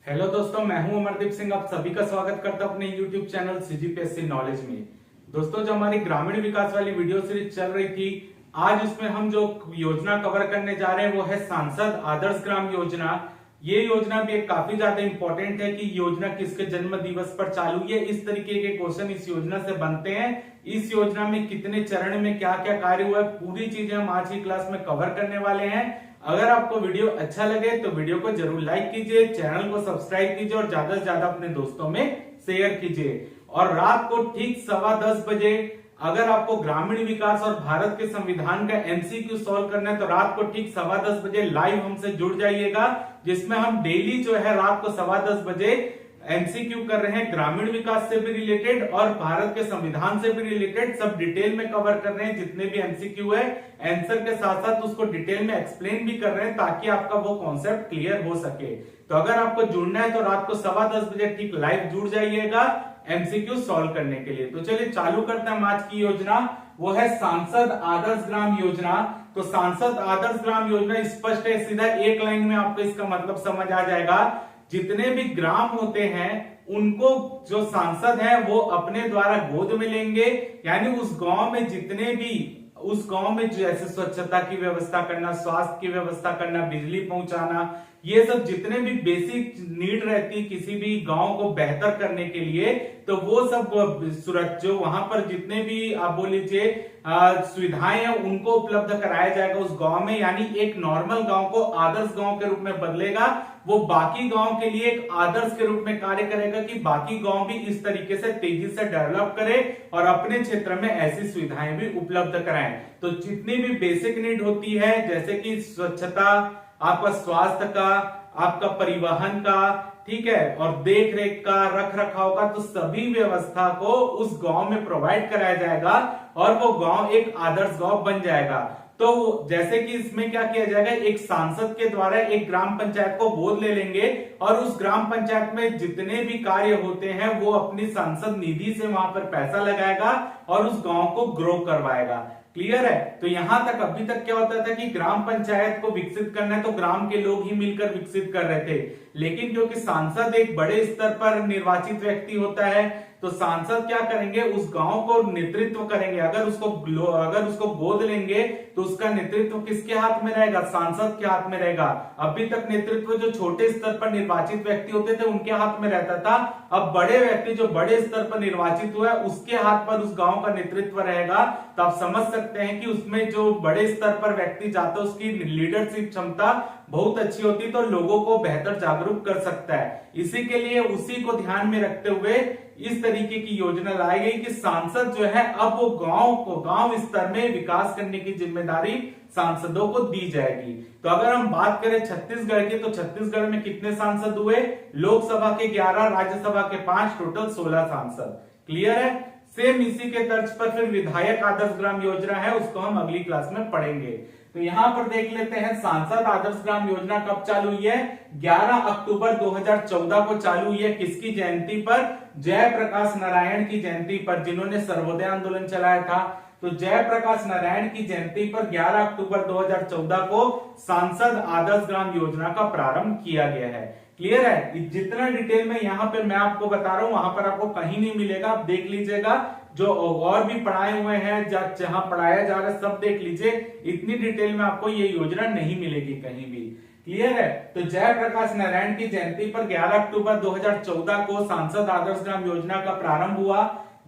Hello दोस्तों, मैं हूं अमरदीप सिंह। आप सभी का स्वागत करता हूं अपने यूट्यूब चैनल सीजीपीएससी नॉलेज में। दोस्तों, जो हमारी ग्रामीण विकास वाली वीडियो सीरीज चल रही थी, आज उसमें हम जो योजना कवर करने जा रहे हैं वो है सांसद आदर्श ग्राम योजना। ये योजना भी एक काफी ज्यादा इंपॉर्टेंट है कि योजना किसके जन्म दिवस पर चालू हुई है। इस तरीके के क्वेश्चन इस योजना से बनते हैं। इस योजना में कितने चरण में क्या क्या कार्य हुआ है, पूरी चीजें हम आज की क्लास में कवर करने वाले हैं। अगर आपको वीडियो अच्छा लगे तो वीडियो को जरूर लाइक कीजिए, चैनल को सब्सक्राइब कीजिए और ज्यादा से ज्यादा अपने दोस्तों में शेयर कीजिए। और रात को ठीक 10:15 बजे अगर आपको ग्रामीण विकास और भारत के संविधान का एमसीक्यू सॉल्व करना है तो रात को ठीक 10:15 बजे लाइव हमसे जुड़ जाइएगा, जिसमें हम डेली जो है रात को 10:15 बजे एमसीक्यू कर रहे हैं। ग्रामीण विकास से भी रिलेटेड और भारत के संविधान से भी रिलेटेड सब डिटेल में कवर कर रहे हैं। जितने भी एमसीक्यू है आंसर के साथ साथ उसको डिटेल में एक्सप्लेन भी कर रहे हैं ताकि आपका वो कॉन्सेप्ट क्लियर हो सके। तो अगर आपको जुड़ना है तो रात को 10:15 बजे ठीक लाइव जुड़ जाइएगा एमसीक्यू सॉल्व करने के लिए। तो चलिए चालू करते हैं आज की योजना, वो है सांसद आदर्श ग्राम योजना। तो सांसद आदर्श ग्राम योजना स्पष्ट है, सीधा एक लाइन में आपको इसका मतलब समझ आ जाएगा। जितने भी ग्राम होते हैं उनको जो सांसद है वो अपने द्वारा गोद में लेंगे, यानी उस गांव में जितने भी उस गांव में जैसे स्वच्छता की व्यवस्था करना, स्वास्थ्य की व्यवस्था करना, बिजली पहुंचाना, ये सब जितने भी बेसिक नीड रहती है किसी भी गांव को बेहतर करने के लिए, तो वो सब जो वहां पर जितने भी आप बोल लीजिए सुविधाएं हैं उनको उपलब्ध कराया जाएगा उस गांव में। यानी एक नॉर्मल गांव को आदर्श गांव के रूप में बदलेगा, वो बाकी गांव के लिए एक आदर्श के रूप में कार्य करेगा कि बाकी गांव भी इस तरीके से तेजी से डेवलप करे और अपने क्षेत्र में ऐसी सुविधाएं भी उपलब्ध कराएं। तो जितनी भी बेसिक नीड होती है जैसे कि स्वच्छता, आपका स्वास्थ्य का, आपका परिवहन का, ठीक है, और देख रेख का, रख रखाव का, तो सभी व्यवस्था को उस गांव में प्रोवाइड कराया जाएगा और वो गांव एक आदर्श गांव बन जाएगा। तो जैसे कि इसमें क्या किया जाएगा, एक सांसद के द्वारा एक ग्राम पंचायत को गोद ले लेंगे और उस ग्राम पंचायत में जितने भी कार्य होते हैं वो अपनी सांसद निधि से वहां पर पैसा लगाएगा और उस गांव को ग्रो करवाएगा। क्लियर है? तो यहां तक अभी तक क्या होता था कि ग्राम पंचायत को विकसित करना है तो ग्राम के लोग ही मिलकर विकसित कर रहे थे, लेकिन क्योंकि सांसद एक बड़े स्तर पर निर्वाचित व्यक्ति होता है तो सांसद क्या करेंगे, उस गांव को नेतृत्व करेंगे। अगर उसको गोद लेंगे तो उसका नेतृत्व किसके हाथ में रहेगा? सांसद के हाथ में रहेगा। अभी तक नेतृत्व जो छोटे स्तर पर निर्वाचित व्यक्ति होते थे उनके हाथ में रहता था, अब बड़े व्यक्ति जो बड़े स्तर पर निर्वाचित हुआ है उसके हाथ पर उस गांव का नेतृत्व रहेगा। तो आप समझ सकते हैं कि उसमें जो बड़े स्तर पर व्यक्ति जाता है उसकी लीडरशिप क्षमता बहुत अच्छी होती, तो लोगों को बेहतर जागरूक कर सकता है। इसी के लिए उसी को ध्यान में रखते हुए इस तरीके की योजना लाई गई कि सांसद जो है अब वो गांव स्तर में विकास करने की जिम्मेदारी सांसदों को दी जाएगी। तो अगर हम बात करें छत्तीसगढ़ की, तो छत्तीसगढ़ में कितने सांसद हुए? लोकसभा के 11, राज्यसभा के 5, टोटल 16 सांसद। क्लियर है? सेम इसी के तर्ज पर फिर विधायक आदर्श ग्राम योजना है, उसको हम अगली क्लास में पढ़ेंगे। तो यहां पर देख लेते हैं सांसद आदर्श ग्राम योजना कब चालू हुई है। 11 अक्टूबर 2014 को चालू हुई है। किसकी जयंती पर? जयप्रकाश नारायण की जयंती पर, जिन्होंने सर्वोदय आंदोलन चलाया था। तो जयप्रकाश नारायण की जयंती पर 11 अक्टूबर 2014 को सांसद आदर्श ग्राम योजना का प्रारंभ किया गया है। क्लियर है? जितना डिटेल में यहाँ पे मैं आपको बता रहा हूं वहां पर आपको कहीं नहीं मिलेगा, आप देख लीजिएगा। जो और भी पढ़ाए हुए हैं जहां पढ़ाया जा रहा है सब देख लीजिए, इतनी डिटेल में आपको ये योजना नहीं मिलेगी कहीं भी। क्लियर है? तो जयप्रकाश नारायण की जयंती पर 11 अक्टूबर 2014 को सांसद आदर्श ग्राम योजना का प्रारंभ हुआ।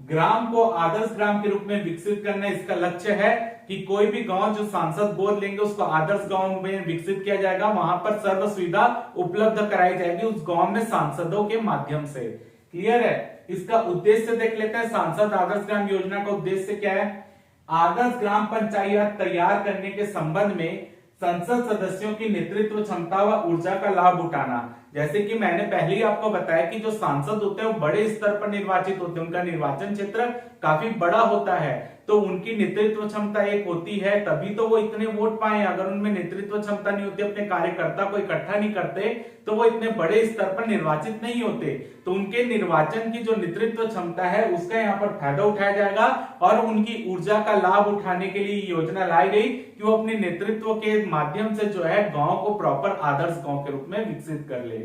ग्राम को आदर्श ग्राम के रूप में विकसित करना इसका लक्ष्य है कि कोई भी गांव जो सांसद गोद लेंगे उसको आदर्श गांव में विकसित किया जाएगा, वहां पर सर्व सुविधा उपलब्ध कराई जाएगी उस गांव में सांसदों के माध्यम से। क्लियर है? इसका उद्देश्य देख लेते हैं। सांसद आदर्श ग्राम योजना का उद्देश्य क्या है? आदर्श ग्राम पंचायत तैयार करने के संबंध में संसद सदस्यों की नेतृत्व क्षमता व ऊर्जा का लाभ उठाना। जैसे कि मैंने पहले ही आपको बताया कि जो सांसद होते हैं वो बड़े स्तर पर निर्वाचित होते हैं, उनका निर्वाचन क्षेत्र काफी बड़ा होता है, तो उनकी नेतृत्व क्षमता एक होती है, तभी तो वो इतने वोट पाए। अगर उनमें नेतृत्व क्षमता नहीं होती, अपने कार्यकर्ता को इकट्ठा नहीं करते, तो वो इतने बड़े स्तर पर निर्वाचित नहीं होते। तो उनके निर्वाचन की जो नेतृत्व क्षमता है उसका यहाँ पर फायदा उठाया जाएगा और उनकी ऊर्जा का लाभ उठाने के लिए योजना लाई गई कि वो अपने नेतृत्व के माध्यम से जो है गांव को प्रॉपर आदर्श गांव के रूप में विकसित कर ले।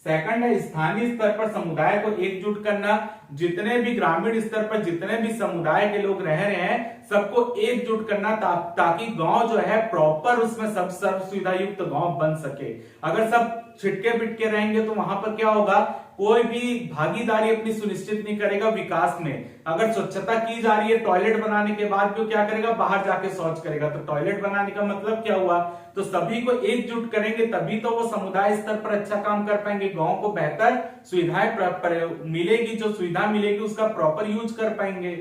सेकंड है स्थानीय स्तर पर समुदाय को एकजुट करना, जितने भी ग्रामीण स्तर पर जितने भी समुदाय के लोग रह रहे हैं सबको एकजुट करना ताकि गांव जो है प्रॉपर उसमें सब सर्व सुविधा युक्त गांव बन सके। अगर सब छिटके पिटके रहेंगे तो वहां पर क्या होगा, कोई भी भागीदारी अपनी सुनिश्चित नहीं करेगा विकास में। अगर स्वच्छता की जा रही है टॉयलेट बनाने के बाद भी क्या करेगा, बाहर जाके शौच करेगा, तो टॉयलेट बनाने का मतलब क्या हुआ, तो सभी को एकजुट करेंगे तभी तो वो समुदाय स्तर पर अच्छा काम कर पाएंगे, गांव को बेहतर सुविधाएं मिलेगी, जो सुविधा मिलेगी उसका प्रॉपर यूज कर पाएंगे।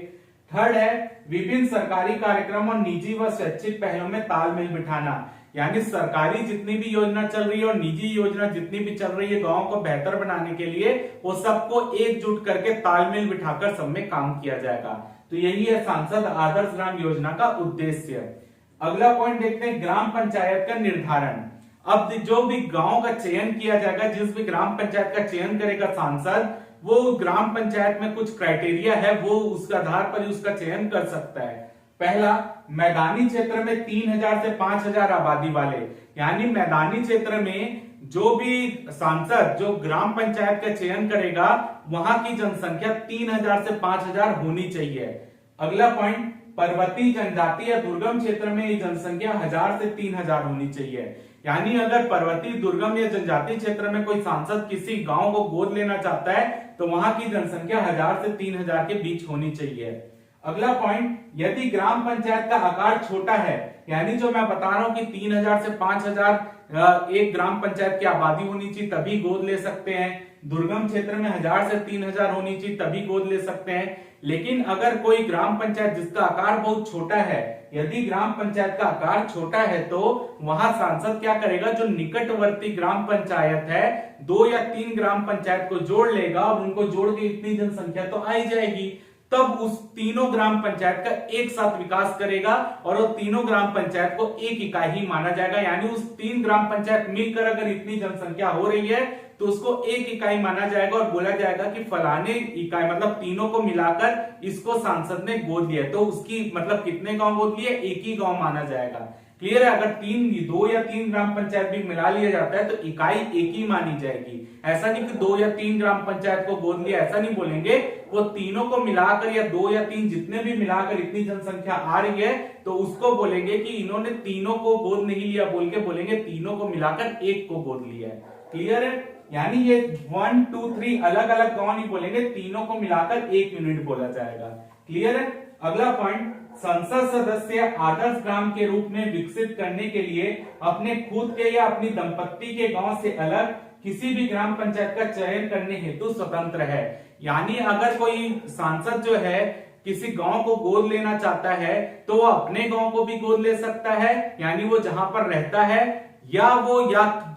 थर्ड है विभिन्न सरकारी कार्यक्रम और निजी व स्वैच्छिक पहलों में तालमेल बिठाना, यानी सरकारी जितनी भी योजना चल रही है और निजी योजना जितनी भी चल रही है गांव को बेहतर बनाने के लिए, वो सबको एकजुट करके तालमेल बिठाकर सब में काम किया जाएगा। तो यही है सांसद आदर्श ग्राम योजना का उद्देश्य। अगला पॉइंट देखते हैं ग्राम पंचायत का निर्धारण। अब जो भी गांव का चयन किया जाएगा, जिस भी ग्राम पंचायत का चयन करेगा सांसद, वो ग्राम पंचायत में कुछ क्राइटेरिया है, वो उसके आधार पर ही उसका चयन कर सकता है। पहला, मैदानी क्षेत्र में 3000 से 5000 आबादी वाले, यानी मैदानी क्षेत्र में जो भी सांसद जो ग्राम पंचायत का चयन करेगा वहां की जनसंख्या 3000 से 5000 होनी चाहिए। अगला पॉइंट, पर्वतीय जनजाति या दुर्गम क्षेत्र में जनसंख्या 1000 से 3000 होनी चाहिए, यानी अगर पर्वतीय दुर्गम या जनजातीय क्षेत्र में कोई सांसद किसी गांव को गोद लेना चाहता है तो वहां की जनसंख्या 1000 से 3000 के बीच होनी चाहिए। अगला पॉइंट, यदि ग्राम पंचायत का आकार छोटा है, यानी जो मैं बता रहा हूं कि 3000 से 5000 एक ग्राम पंचायत की आबादी होनी चाहिए तभी गोद ले सकते हैं, दुर्गम क्षेत्र में 1000 से 3000 होनी चाहिए तभी गोद ले सकते हैं। लेकिन अगर कोई ग्राम पंचायत जिसका आकार बहुत छोटा है, यदि ग्राम पंचायत का आकार छोटा है तो वहां सांसद क्या करेगा, जो निकटवर्ती ग्राम पंचायत है 2 या 3 ग्राम पंचायत को जोड़ लेगा और उनको जोड़ के इतनी जनसंख्या तो आ ही जाएगी, तब उस तीनों ग्राम पंचायत का एक साथ विकास करेगा और वो तीनों ग्राम पंचायत को एक इकाई ही माना जाएगा। यानी उस 3 ग्राम पंचायत मिलकर अगर इतनी जनसंख्या हो रही है तो उसको एक इकाई माना जाएगा और बोला जाएगा कि फलाने इकाई, मतलब तीनों को मिलाकर इसको सांसद ने गोद लिया, तो उसकी मतलब कितने गांव गोद लिए, एक ही गांव माना जाएगा। क्लियर है? अगर 2 या 3 ग्राम पंचायत भी मिला लिया जाता है तो इकाई एक ही मानी जाएगी। ऐसा नहीं कि 2 या 3 ग्राम पंचायत को गोद लिया, ऐसा नहीं बोलेंगे, वो तीनों को मिलाकर या 2 या 3 जितने भी मिलाकर इतनी जनसंख्या आ रही है तो उसको बोलेंगे कि इन्होंने तीनों को गोद नहीं लिया, बोल के बोलेंगे तीनों को मिलाकर एक को गोद लिया है। क्लियर है? यानी ये 1 2 3 अलग अलग गांव नहीं बोलेंगे, तीनों को मिलाकर एक यूनिट बोला जाएगा। क्लियर है? अगला पॉइंट, संसद सदस्य आदर्श ग्राम के रूप में विकसित करने के लिए अपने खुद के या अपनी दंपत्ति के गांव से अलग किसी भी ग्राम पंचायत का चयन करने हेतु स्वतंत्र है। यानी अगर कोई सांसद जो है किसी गांव को गोद लेना चाहता है तो वो अपने गांव को भी गोद ले सकता है, यानी वो जहां पर रहता है या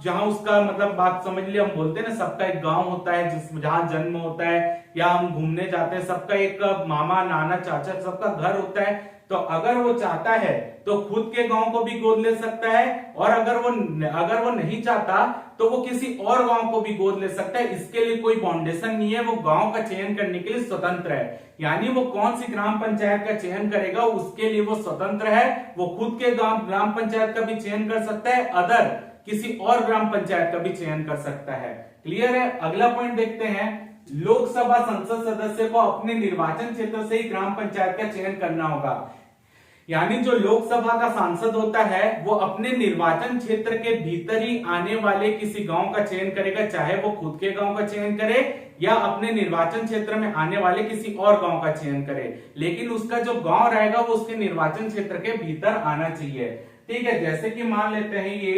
जहां उसका मतलब बात समझ लिया, हम बोलते हैं ना सबका एक गांव होता है जिस जहां जन्म होता है, या हम घूमने जाते हैं सबका एक मामा नाना चाचा सबका घर होता है, तो अगर वो चाहता है तो खुद के गांव को भी गोद ले सकता है, और अगर वो नहीं चाहता तो वो किसी और गांव को भी गोद ले सकता है। इसके लिए कोई बाउंडेशन नहीं है, वो गांव का चयन करने के लिए स्वतंत्र है। यानी वो कौन सी ग्राम पंचायत का चयन करेगा उसके लिए वो स्वतंत्र है, वो खुद के ग्राम पंचायत का भी चयन कर सकता है, अदर किसी और ग्राम पंचायत का भी चयन कर सकता है। क्लियर है? अगला पॉइंट देखते हैं, लोकसभा संसद सदस्य को अपने निर्वाचन क्षेत्र से ही ग्राम पंचायत का चयन करना होगा। यानी जो लोकसभा का सांसद होता है वो अपने निर्वाचन क्षेत्र के भीतर ही आने वाले किसी गांव का चयन करेगा, चाहे वो खुद के गांव का चयन करे या अपने निर्वाचन क्षेत्र में आने वाले किसी और गांव का चयन करे, लेकिन उसका जो गांव रहेगा वो उसके निर्वाचन क्षेत्र के भीतर आना चाहिए। ठीक है, जैसे कि मान लेते हैं ये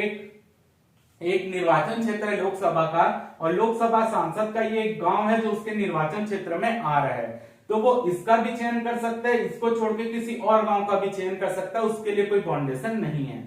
एक निर्वाचन क्षेत्र है लोकसभा का, और लोकसभा सांसद का ये एक गांव है जो उसके निर्वाचन क्षेत्र में आ रहा है, तो वो इसका भी चयन कर सकता है, इसको छोड़ के किसी और गांव का भी चयन कर सकता है, उसके लिए कोई बाउंडेशन नहीं है।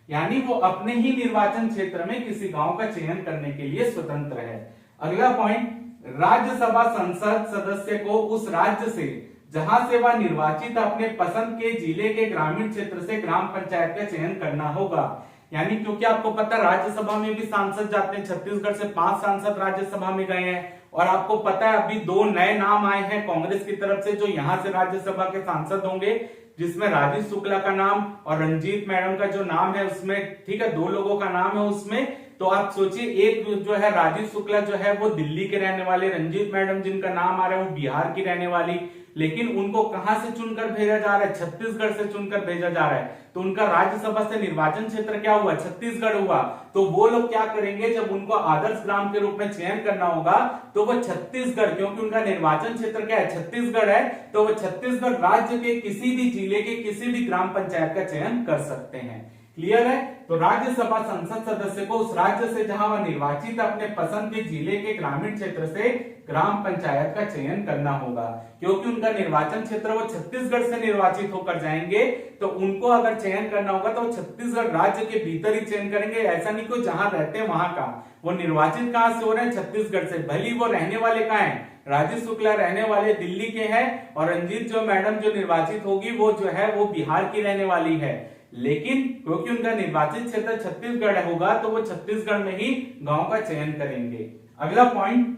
यानी वो अपने ही निर्वाचन क्षेत्र में किसी गांव का चयन करने के लिए स्वतंत्र है। अगला पॉइंट, राज्यसभा संसद सदस्य को उस राज्य से जहां से वह निर्वाचित अपने पसंद के जिले के ग्रामीण क्षेत्र से ग्राम पंचायत का चयन करना होगा। यानी क्योंकि आपको पता राज्यसभा में भी सांसद जाते हैं, छत्तीसगढ़ से 5 सांसद राज्यसभा में गए हैं, और आपको पता है अभी 2 नए नाम आए हैं कांग्रेस की तरफ से जो यहां से राज्यसभा के सांसद होंगे, जिसमें राजीव शुक्ला का नाम और रंजीत मैडम का जो नाम है उसमें, ठीक है 2 लोगों का नाम है उसमें, तो आप सोचिए, एक जो है राजीव शुक्ला जो है वो दिल्ली के रहने वाले, रंजीत मैडम जिनका नाम आ रहा है वो बिहार की रहने वाली, लेकिन उनको कहां से चुनकर भेजा जा रहा है? छत्तीसगढ़ से चुनकर भेजा जा रहा है। तो उनका राज्यसभा से निर्वाचन क्षेत्र क्या हुआ? छत्तीसगढ़ हुआ। तो वो लोग क्या करेंगे, जब उनको आदर्श ग्राम के रूप में चयन करना होगा तो वो छत्तीसगढ़, क्योंकि उनका निर्वाचन क्षेत्र क्या है? छत्तीसगढ़ है, तो वो छत्तीसगढ़ राज्य के किसी भी जिले के किसी भी ग्राम पंचायत का चयन कर सकते हैं। क्लियर है? तो राज्यसभा संसद सदस्य को उस राज्य से जहां वह निर्वाचित अपने पसंद के जिले के ग्रामीण क्षेत्र से ग्राम पंचायत का चयन करना होगा। क्योंकि उनका निर्वाचन क्षेत्र वो छत्तीसगढ़ से निर्वाचित होकर जाएंगे, तो उनको अगर चयन करना होगा तो छत्तीसगढ़ राज्य के भीतर ही चयन करेंगे। ऐसा नहीं कि जहां रहते हैं वहां का, वो निर्वाचित कहां से हो रहे हैं? छत्तीसगढ़ से। भले वो रहने वाले कहां है? राजीव शुक्ला रहने वाले दिल्ली के हैं, और रंजीत जो मैडम जो निर्वाचित होगी वो जो है वो बिहार की रहने वाली है। लेकिन क्योंकि उनका निर्वाचित क्षेत्र छत्तीसगढ़ होगा तो वो छत्तीसगढ़ में ही गांव का चयन करेंगे। अगला पॉइंट,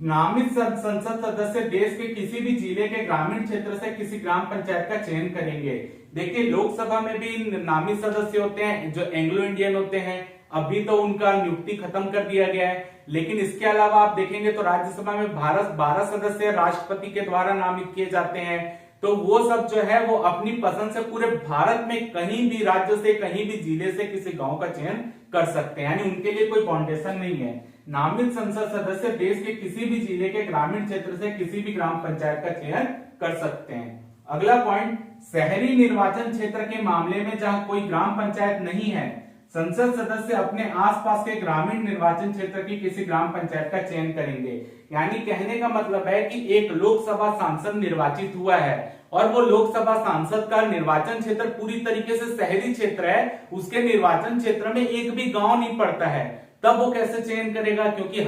नामित संसद सदस्य देश के किसी भी जिले के ग्रामीण क्षेत्र से किसी ग्राम पंचायत का चयन करेंगे। देखिए, लोकसभा में भी नामित सदस्य होते हैं जो एंग्लो इंडियन होते हैं, अभी तो उनका नियुक्ति खत्म कर दिया गया है। लेकिन इसके अलावा आप देखेंगे तो राज्यसभा में 12 सदस्य राष्ट्रपति के द्वारा नामित किए जाते हैं। तो वो सब जो है वो अपनी पसंद से पूरे भारत में कहीं भी राज्य से, कहीं भी जिले से किसी गांव का चयन कर सकते हैं, यानी उनके लिए कोई फाउंडेशन नहीं है। नामित संसद सदस्य देश के किसी भी जिले के ग्रामीण क्षेत्र से किसी भी ग्राम पंचायत का चयन कर सकते हैं। अगला पॉइंट, शहरी निर्वाचन क्षेत्र के मामले में जहां कोई ग्राम पंचायत नहीं है, संसद सदस्य अपने आसपास के ग्रामीण निर्वाचन क्षेत्र की किसी ग्राम पंचायत का चयन करेंगे। यानी कहने का मतलब है कि एक लोकसभा सांसद निर्वाचित हुआ है और वो लोकसभा सांसद का निर्वाचन क्षेत्र पूरी तरीके से शहरी क्षेत्र है, उसके निर्वाचन क्षेत्र में एक भी गांव नहीं पड़ता है, तब वो कैसे चयन करेगा? क्योंकि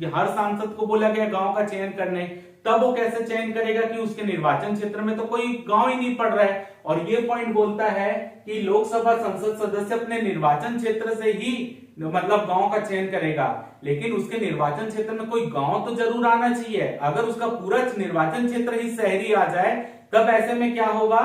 हर सांसद को बोला गया गांव का चयन करने, तब वो कैसे चयन करेगा कि उसके निर्वाचन क्षेत्र में तो कोई गांव ही नहीं पड़ रहा है। और ये पॉइंट बोलता है कि लोकसभा संसद सदस्य अपने निर्वाचन क्षेत्र से ही मतलब गांव का चयन करेगा, लेकिन उसके निर्वाचन क्षेत्र में कोई गांव तो जरूर आना चाहिए। अगर उसका पूरा निर्वाचन क्षेत्र ही शहरी आ जाए तब ऐसे में क्या होगा?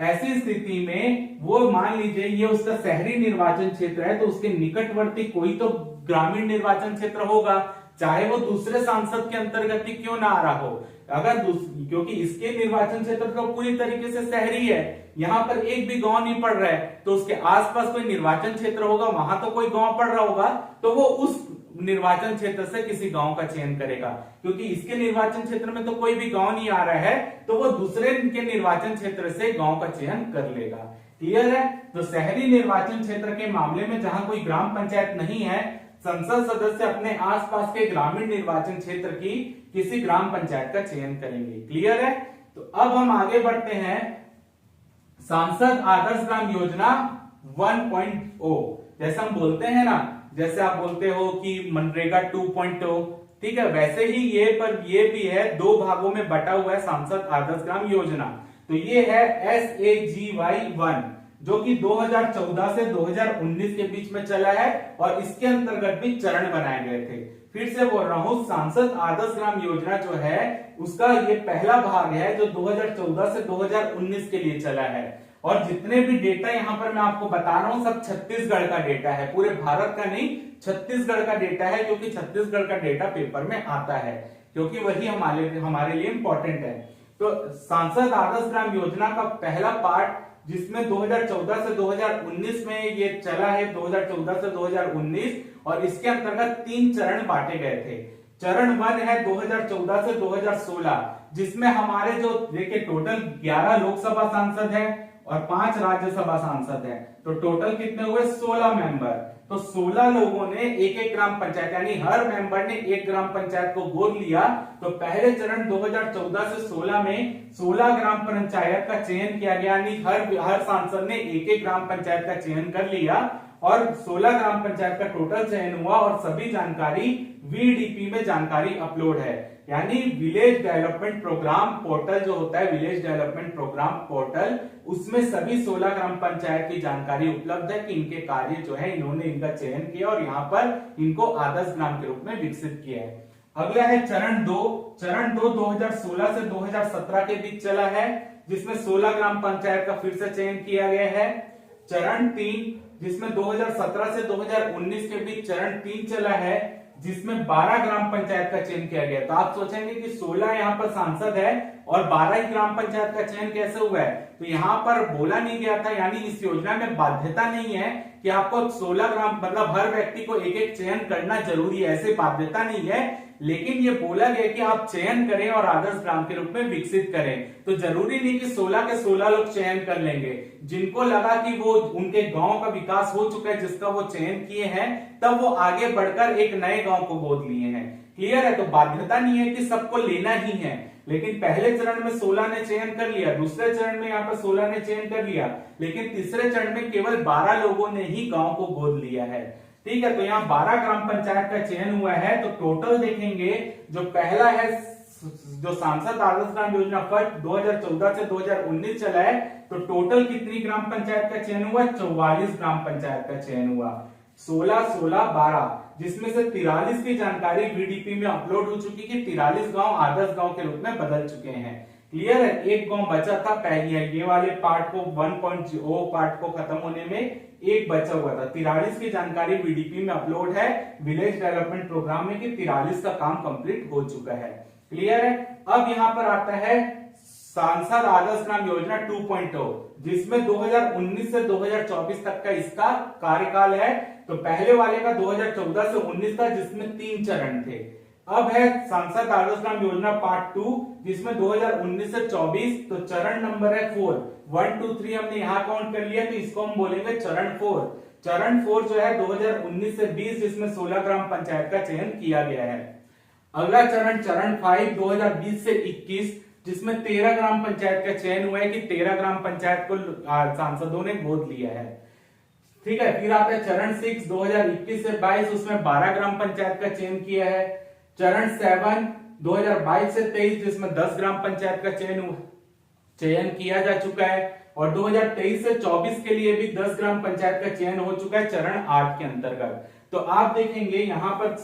ऐसी स्थिति में वो मान लीजिए ये उसका शहरी निर्वाचन क्षेत्र है तो उसके निकटवर्ती कोई तो ग्रामीण निर्वाचन क्षेत्र होगा, चाहे वो दूसरे सांसद के अंतर्गत ही क्यों ना आ रहा हो। अगर क्योंकि इसके निर्वाचन क्षेत्र तो पूरी तरीके से शहरी है, यहाँ पर एक भी गांव नहीं पड़ रहा है, तो उसके आसपास कोई निर्वाचन क्षेत्र होगा, वहां तो कोई गांव पड़ रहा होगा, तो वो उस निर्वाचन क्षेत्र से किसी गांव का चयन करेगा। क्योंकि इसके निर्वाचन क्षेत्र में तो कोई भी गांव नहीं आ रहा है, तो वो दूसरे के निर्वाचन क्षेत्र से गांव का चयन कर लेगा। क्लियर है? तो शहरी निर्वाचन क्षेत्र के मामले में जहां कोई ग्राम पंचायत नहीं है, संसद सदस्य अपने आसपास के ग्रामीण निर्वाचन क्षेत्र की किसी ग्राम पंचायत का चयन करेंगे। क्लियर है? तो अब हम आगे बढ़ते हैं सांसद आदर्श ग्राम योजना 1.0। जैसे हम बोलते हैं ना, जैसे आप बोलते हो कि मनरेगा 2.0, ठीक है, वैसे ही ये भी है, 2 भागों में बटा हुआ है सांसद आदर्श ग्राम योजना। तो ये है SAGY 1, जो कि 2014 से 2019 के बीच में चला है और इसके अंतर्गत भी चरण बनाए गए थे। फिर से बोल रहा हूं, सांसद आदर्श ग्राम योजना जो है उसका ये पहला भाग है जो 2014 से 2019 के लिए चला है। और जितने भी डेटा यहाँ पर मैं आपको बता रहा हूं सब छत्तीसगढ़ का डेटा है, पूरे भारत का नहीं, छत्तीसगढ़ का डेटा है, क्योंकि छत्तीसगढ़ का डेटा पेपर में आता है, क्योंकि वही हमारे लिए इंपॉर्टेंट है। तो सांसद आदर्श ग्राम योजना का पहला पार्ट जिसमें 2014 से 2019 में ये चला है, 2014 से 2019, और इसके अंतर्गत 3 चरण बांटे गए थे। चरण 1 है 2014 से 2016, जिसमें हमारे जो देखिए टोटल 11 लोकसभा सांसद है और 5 राज्यसभा सांसद है, तो टोटल कितने हुए? 16 मेंबर। तो 16 लोगों ने एक ग्राम पंचायत, यानी हर मेंबर ने एक ग्राम पंचायत को गोद लिया। तो पहले चरण 2014 से 16 में 16 ग्राम पंचायत का चयन किया गया, यानी हर सांसद ने एक ग्राम पंचायत का चयन कर लिया और 16 ग्राम पंचायत का टोटल चयन हुआ और सभी जानकारी VDP में जानकारी अपलोड है, यानी विलेज डेवलपमेंट प्रोग्राम पोर्टल जो होता है, विलेज डेवलपमेंट प्रोग्राम पोर्टल, उसमें सभी 16 ग्राम पंचायत की जानकारी उपलब्ध है कि इनके कार्य जो है इन्होंने इनका चयन किया और यहाँ पर इनको आदर्श ग्राम के रूप में विकसित किया है। अगला है चरण 2। चरण 2 2016 से 2017 के बीच चला है, जिसमें 16 ग्राम पंचायत का फिर से चयन किया गया है। चरण 3 जिसमें 2017 से 2019 के बीच चरण 3 चला है, जिसमें 12 ग्राम पंचायत का चयन किया गया। तो आप सोचेंगे कि 16 यहाँ पर सांसद है और 12 ही ग्राम पंचायत का चयन कैसे हुआ है? तो यहाँ पर बोला नहीं गया था, यानी इस योजना में बाध्यता नहीं है कि आपको 16 ग्राम मतलब हर व्यक्ति को एक एक चयन करना जरूरी है, ऐसे बाध्यता नहीं है। लेकिन ये बोला गया कि आप चयन करें और आदर्श ग्राम के रूप में विकसित करें। तो जरूरी नहीं कि 16 के 16 लोग चयन कर लेंगे। जिनको लगा कि वो उनके गांव का विकास हो चुका है, जिसका वो चयन किए हैं, तब वो आगे बढ़कर एक नए गांव को गोद लिए हैं। क्लियर है? तो बाध्यता नहीं है कि सबको लेना ही है। लेकिन पहले चरण में 16 ने चयन कर लिया, दूसरे चरण में यहाँ पर 16 ने चयन कर लिया, लेकिन तीसरे चरण में केवल 12 लोगों ने ही गांव को गोद लिया है। ठीक है, तो यहाँ 12 ग्राम पंचायत का चयन हुआ है। तो टोटल देखेंगे, जो पहला है जो सांसद आदर्श ग्राम योजना फर्स्ट 2014 से 2019 चला है, तो टोटल कितनी ग्राम पंचायत का चयन हुआ? 44 ग्राम पंचायत का चयन हुआ। 16, 16, 12, जिसमें से 43 की जानकारी बीडीपी में अपलोड हो चुकी कि 43 गांव आदर्श गांव के रूप में बदल चुके हैं। क्लियर है? एक गांव बचा था पहले, ये वाले पार्ट को 1.0 पार्ट को खत्म होने में एक बचा हुआ था। 43 की जानकारी बीडीपी में अपलोड है विलेज डेवलपमेंट प्रोग्राम में कि 43 का काम कंप्लीट हो चुका है। क्लियर है? अब यहाँ पर आता है सांसद आदर्श ग्राम योजना 2.0, जिसमें 2019 से 2024 तक का इसका कार्यकाल है। तो पहले वाले का 2014 से 19 था, जिसमें 3 चरण थे। अब है सांसद आदर्श ग्राम योजना पार्ट 2, जिसमें 2019 से 24, तो चरण नंबर है 4। 1, 2, 3 हमने यहां काउंट कर लिया, तो इसको हम बोलेंगे चरण 4। चरण 4 जो है 2019 से 20, जिसमें 16 ग्राम पंचायत का चयन किया गया है। अगला चरण चरण 5 2020 से 21, जिसमें 13 ग्राम पंचायत का चयन हुआ है कि 13 ग्राम पंचायत को सांसदों ने गोद लिया है। ठीक है, फिर आता है चरण 6 2021 से 22, उसमें 12 ग्राम पंचायत का चयन किया है। चरण 7 2022 से 23, जिसमें 10 ग्राम पंचायत का चयन किया जा चुका है। और 2023 से 24 के लिए भी 10 ग्राम पंचायत का चयन हो चुका है चरण 8 के अंतर्गत। तो आप देखेंगे यहाँ पर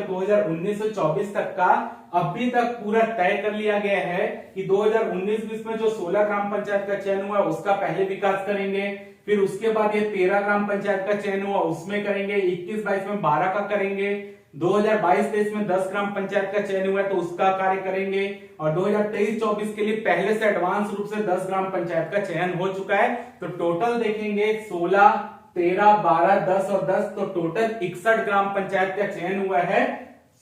2019 से 24 तक का अभी तक पूरा तय कर लिया गया है कि 2019-20 में जो 16 ग्राम पंचायत का चयन हुआ उसका पहले विकास करेंगे, फिर उसके बाद ये 13 ग्राम पंचायत का चयन हुआ उसमें करेंगे, 21-22 में 12 का करेंगे, 2022-23 में 10 ग्राम पंचायत का चयन हुआ है तो उसका कार्य करेंगे, और 2023-24 के लिए पहले से एडवांस रूप से 10 ग्राम पंचायत का चयन हो चुका है। तो टोटल देखेंगे 16, 13, 12, 10 और 10, तो टोटल 61 ग्राम पंचायत का चयन हुआ है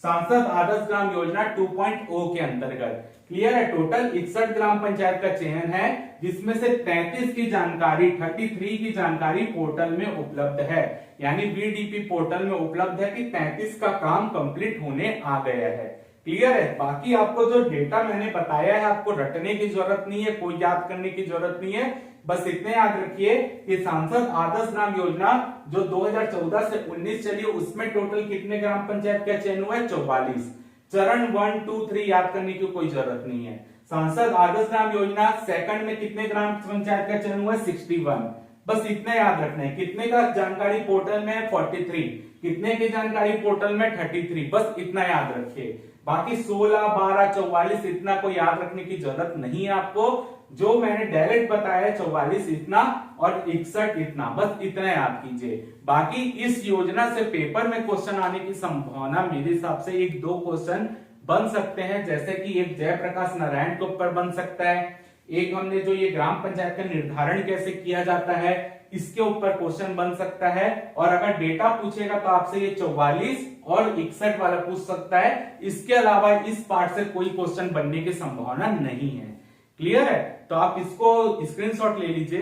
सांसद आदर्श ग्राम योजना 2.0 के अंतर्गत। क्लियर है? टोटल 61 ग्राम पंचायत का चयन है, जिसमें से 33 की जानकारी 33 की जानकारी पोर्टल में उपलब्ध है, यानी बीडीपी पोर्टल में उपलब्ध है कि 33 का काम कंप्लीट होने आ गया है। क्लियर है? बाकी आपको जो डेटा मैंने बताया है आपको रटने की जरूरत नहीं है, कोई याद करने की जरूरत नहीं है। बस इतने याद रखिए कि सांसद आदर्श ग्राम योजना जो 2014 से 19 चली उसमें टोटल कितने ग्राम पंचायत का चयन हुआ है? 44। चरण 1, 2, 3 याद करने की कोई जरूरत नहीं है। सांसद आदर्श ग्राम योजना सेकंड में कितने ग्राम पंचायत का चयन हुआ है? 61। बस इतना याद रखना है। कितने का जानकारी पोर्टल में है? 43। कितने की जानकारी पोर्टल में? 33। बस इतना याद रखिए। बाकी 16, 12, 44 इतना कोई याद रखने की जरूरत नहीं है आपको। जो मैंने डायरेक्ट बताया 44 इतना और 61 इतना, बस इतना याद कीजिए। बाकी इस योजना से पेपर में क्वेश्चन आने की संभावना मेरे हिसाब से 1-2 क्वेश्चन बन सकते हैं, जैसे कि एक जयप्रकाश नारायण के ऊपर बन सकता है, एक हमने जो ये ग्राम पंचायत का निर्धारण कैसे किया जाता है इसके ऊपर क्वेश्चन बन सकता है। और अगर डेटा पूछेगा तो आपसे ये 44 और 61 वाला पूछ सकता है। इसके अलावा इस पार्ट से कोई क्वेश्चन बनने की संभावना नहीं है। क्लियर है? तो आप इसको स्क्रीनशॉट ले लीजिए।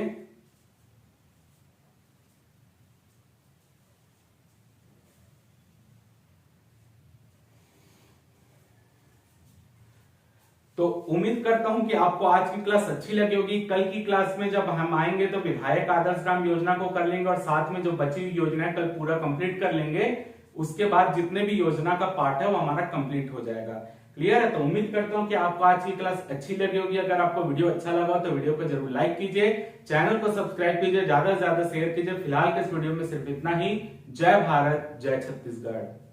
तो उम्मीद करता हूं कि आपको आज की क्लास अच्छी लगी होगी। कल की क्लास में जब हम आएंगे तो विधायक आदर्श ग्राम योजना को कर लेंगे और साथ में जो बची हुई योजना है कल पूरा कंप्लीट कर लेंगे। उसके बाद जितने भी योजना का पार्ट है वो हमारा कंप्लीट हो जाएगा। क्लियर है? तो उम्मीद करता हूं कि आपको आज की क्लास अच्छी लगी होगी। अगर आपको वीडियो अच्छा लगा तो वीडियो को जरूर लाइक कीजिए, चैनल को सब्सक्राइब कीजिए, ज्यादा से ज्यादा शेयर कीजिए। फिलहाल के इस वीडियो में सिर्फ इतना ही। जय भारत, जय छत्तीसगढ़।